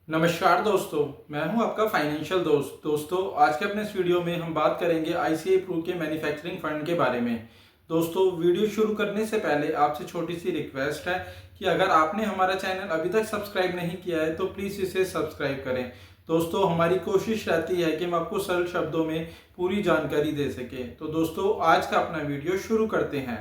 नमस्कार दोस्तों, मैं हूं आपका फाइनेंशियल दोस्त। दोस्तों, आज के अपने इस वीडियो में हम बात करेंगे आईसीआई प्रू के मैन्युफैक्चरिंग फंड के बारे में। दोस्तों, वीडियो शुरू करने से पहले आपसे छोटी सी रिक्वेस्ट है कि अगर आपने हमारा चैनल अभी तक सब्सक्राइब नहीं किया है तो प्लीज़ इसे सब्सक्राइब करें। दोस्तों, हमारी कोशिश रहती है कि हम आपको सरल शब्दों में पूरी जानकारी दे सकें। तो दोस्तों, आज का अपना वीडियो शुरू करते हैं।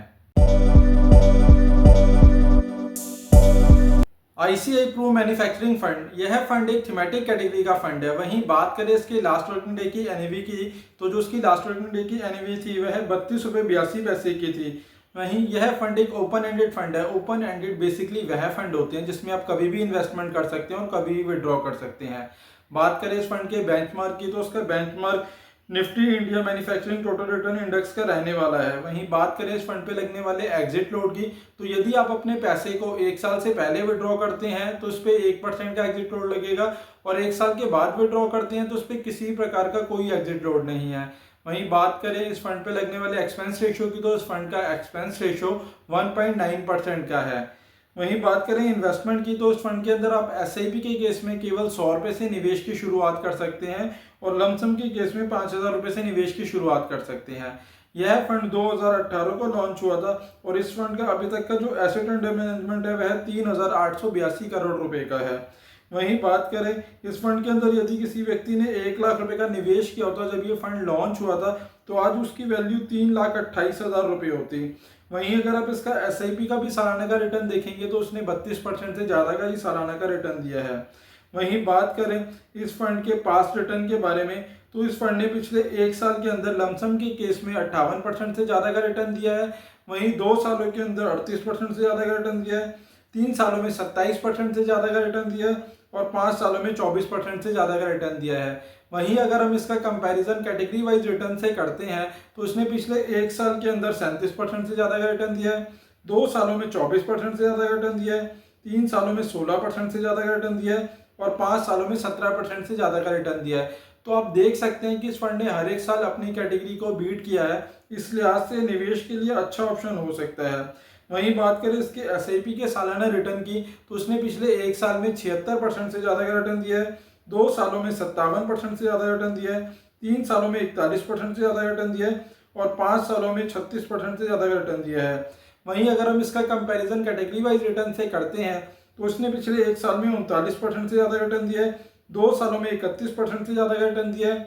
आईसीआई प्रू मैन्युफैक्चरिंग फंड, यह फंड एक थीमेटिक कैटेगरी का फंड है। वहीं बात करें इसके लास्ट वर्किंग डे की एनएवी की, तो जो उसकी लास्ट वर्किंग डे की एनएवी थी वह 32 रुपये 82 पैसे की थी। वहीं यह फंड एक ओपन एंडेड फंड है। ओपन एंडेड बेसिकली वह फंड होते हैं जिसमें आप कभी भी इन्वेस्टमेंट कर सकते हैं और कभी भी विड्रॉ कर सकते हैं। बात करें इस फंड के बेंचमार्क की, तो उसका benchmark Nifty India manufacturing total return index का रहने वाला है। वहीं बात करें इस फंड पे लगने वाले एग्जिट लोड की, तो यदि आप अपने पैसे को 1 साल से पहले विड्रॉ करते हैं तो इस पे 1% का एग्जिट लोड लगेगा, और 1 साल के बाद विड्रॉ करते हैं तो इस पे किसी प्रकार का कोई एग्जिट लोड नहीं है। वहीं बात करें इस फंड पे लगने वाले एक्सपेंस रेशियो की, तो इस फंड का एक्सपेंस रेशियो 1.9% का है। वहीं बात करें इन्वेस्टमेंट की, तो इस फंड के अंदर आप एसआईपी के केस में केवल 100 रुपये से निवेश की शुरुआत कर सकते हैं, और लमसम के केस में 5000 रुपये से निवेश की शुरुआत कर सकते हैं। यह फंड 2018 को लॉन्च हुआ था, और इस फंड का अभी तक का जो एसेट अंडर मैनेजमेंट है वह 3882 करोड़ रुपए का है। वहीं बात करें इस फंड के अंदर, यदि किसी व्यक्ति ने 1 लाख रुपए का निवेश किया होता जब ये फंड लॉन्च हुआ था, तो आज उसकी वैल्यू 3,28,000 रुपये होती। वहीं अगर आप इसका एसआईपी का भी सालाना का रिटर्न देखेंगे तो उसने 32% से ज़्यादा का ही सालाना का रिटर्न दिया है। वहीं बात करें इस फंड के पास्ट रिटर्न के बारे में, तो इस फंड ने पिछले 1 साल के अंदर लमसम के केस में 58% से ज़्यादा का रिटर्न दिया है। वहीं 2 सालों के अंदर 38% से ज़्यादा का रिटर्न दिया है। 3 सालों में 27% से ज़्यादा का रिटर्न दिया है, और 5 सालों में 24% से ज़्यादा का रिटर्न दिया है। वहीं अगर हम इसका कंपैरिजन कैटेगरी वाइज रिटर्न से करते हैं, तो इसने पिछले 1 साल के अंदर 37% से ज़्यादा का रिटर्न दिया है, 2 सालों में 24% से ज़्यादा का रिटर्न दिया है, 3 सालों में 16% से ज़्यादा का रिटर्न दिया है, और 5 सालों में 17% से ज़्यादा का रिटर्न दिया है। तो आप देख सकते हैं कि इस फंड ने हर एक साल अपनी कैटेगरी को बीट किया है। इस लिहाज से निवेश के लिए अच्छा ऑप्शन हो सकता है। वहीं बात करें इसके एसआईपी के सालाना रिटर्न की, तो उसने पिछले 1 साल में 76% से ज़्यादा का रिटर्न दिया है, 2 सालों में 57% से ज़्यादा रिटर्न दिया है, 3 सालों में 41% से ज़्यादा रिटर्न दिया है, और 5 सालों में 36% से ज़्यादा का रिटर्न दिया है। वहीं अगर हम इसका कंपैरिजन कैटेगरी वाइज रिटर्न से करते हैं, तो उसने पिछले 1 साल में 39% से ज़्यादा रिटर्न दिया है, 2 सालों में 31% से ज़्यादा का रिटर्न दिया है,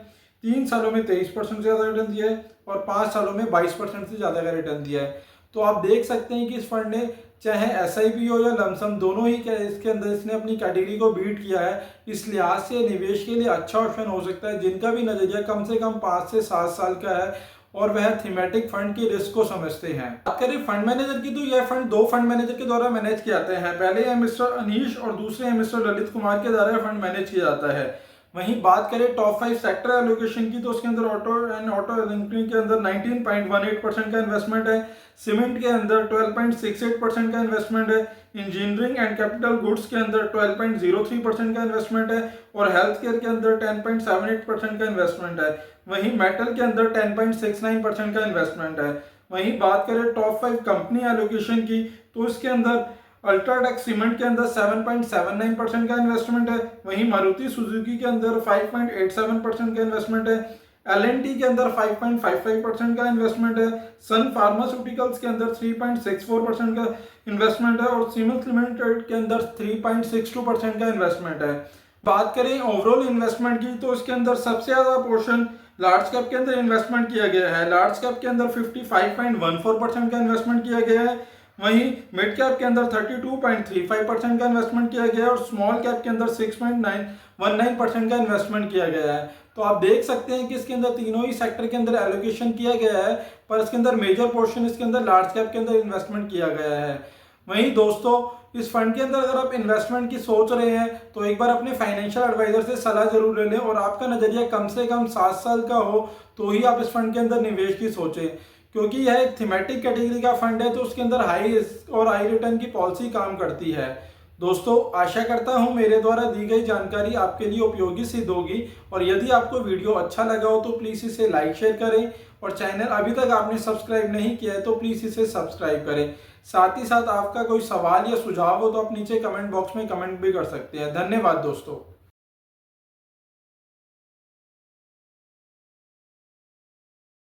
3 सालों में 23% से ज़्यादा रिटर्न दिया है, और 5 सालों में 22% से ज़्यादा का रिटर्न दिया है। तो आप देख सकते हैं कि इस फंड ने चाहे एसआईपी हो या लमसम, दोनों ही इसके अंदर इसने अपनी कैटेगरी को बीट किया है। इस लिहाज से निवेश के लिए अच्छा ऑप्शन हो सकता है जिनका भी नजरिया कम से कम 5 से 7 साल का है और वह थीमेटिक फंड की रिस्क को समझते हैं। बात करें फंड मैनेजर की, तो यह फंड 2 फंड मैनेजर के द्वारा मैनेज किए जाते हैं। पहले है मिस्टर अनीश और दूसरे है मिस्टर ललित कुमार के द्वारा फंड मैनेज किया जाता है। वहीं बात करें टॉप 5 सेक्टर एलोकेशन की, तो उसके अंदर ऑटो लिंकिंग के अंदर 19.18% का इन्वेस्टमेंट है, सीमेंट के अंदर 12.68% का इन्वेस्टमेंट है, इंजीनियरिंग एंड कैपिटल गुड्स के अंदर 12.03% का इन्वेस्टमेंट है, और हेल्थ केयर के अंदर 10.78% का इन्वेस्टमेंट है। वहीं मेटल के अंदर 10.69% का इन्वेस्टमेंट है। वहीं बात करें टॉप 5 कंपनी एलोकेशन की, तो इसके अंदर अल्ट्राटेक सीमेंट के अंदर 7.79% का इन्वेस्टमेंट है। वहीं मारुति सुजुकी के अंदर 5.87% का इन्वेस्टमेंट है, एल&टी के अंदर 5.55% का इन्वेस्टमेंट है, सन फार्मास्यूटिकल्स के अंदर 3.64% का इन्वेस्टमेंट है, और सीमेंस लिमिटेड के अंदर 3.62% का इन्वेस्टमेंट है। बात करें ओवरऑल इन्वेस्टमेंट की, तो इसके अंदर सबसे ज्यादा पोर्शन लार्ज कैप के अंदर इन्वेस्टमेंट किया गया है। लार्ज कैप के अंदर 55.14% का इन्वेस्टमेंट किया गया है। वहीं मिड कैप के अंदर 32.35% का इन्वेस्टमेंट किया गया है, और स्मॉल कैप के अंदर 6.919% का इन्वेस्टमेंट किया गया है। तो आप देख सकते हैं कि इसके अंदर तीनों ही सेक्टर के अंदर एलोकेशन किया गया है, पर इसके अंदर मेजर पोर्शन इसके अंदर लार्ज कैप के अंदर इन्वेस्टमेंट किया गया है। वहीं दोस्तों, इस फंड के अंदर अगर आप इन्वेस्टमेंट की सोच रहे हैं तो एक बार अपने फाइनेंशियल एडवाइजर से सलाह जरूर ले लें, और आपका नजरिया कम से कम 7 साल का हो तो ही आप इस फंड के अंदर निवेश की सोचें, क्योंकि यह एक थीमेटिक कैटेगरी का फंड है, तो उसके अंदर हाई रिस्क और हाई रिटर्न की पॉलिसी काम करती है। दोस्तों, आशा करता हूं मेरे द्वारा दी गई जानकारी आपके लिए उपयोगी सिद्ध होगी, और यदि आपको वीडियो अच्छा लगा हो तो प्लीज़ इसे लाइक शेयर करें, और चैनल अभी तक आपने सब्सक्राइब नहीं किया है तो प्लीज़ इसे सब्सक्राइब करें। साथ ही साथ आपका कोई सवाल या सुझाव हो तो आप नीचे कमेंट बॉक्स में कमेंट भी कर सकते हैं। धन्यवाद दोस्तों।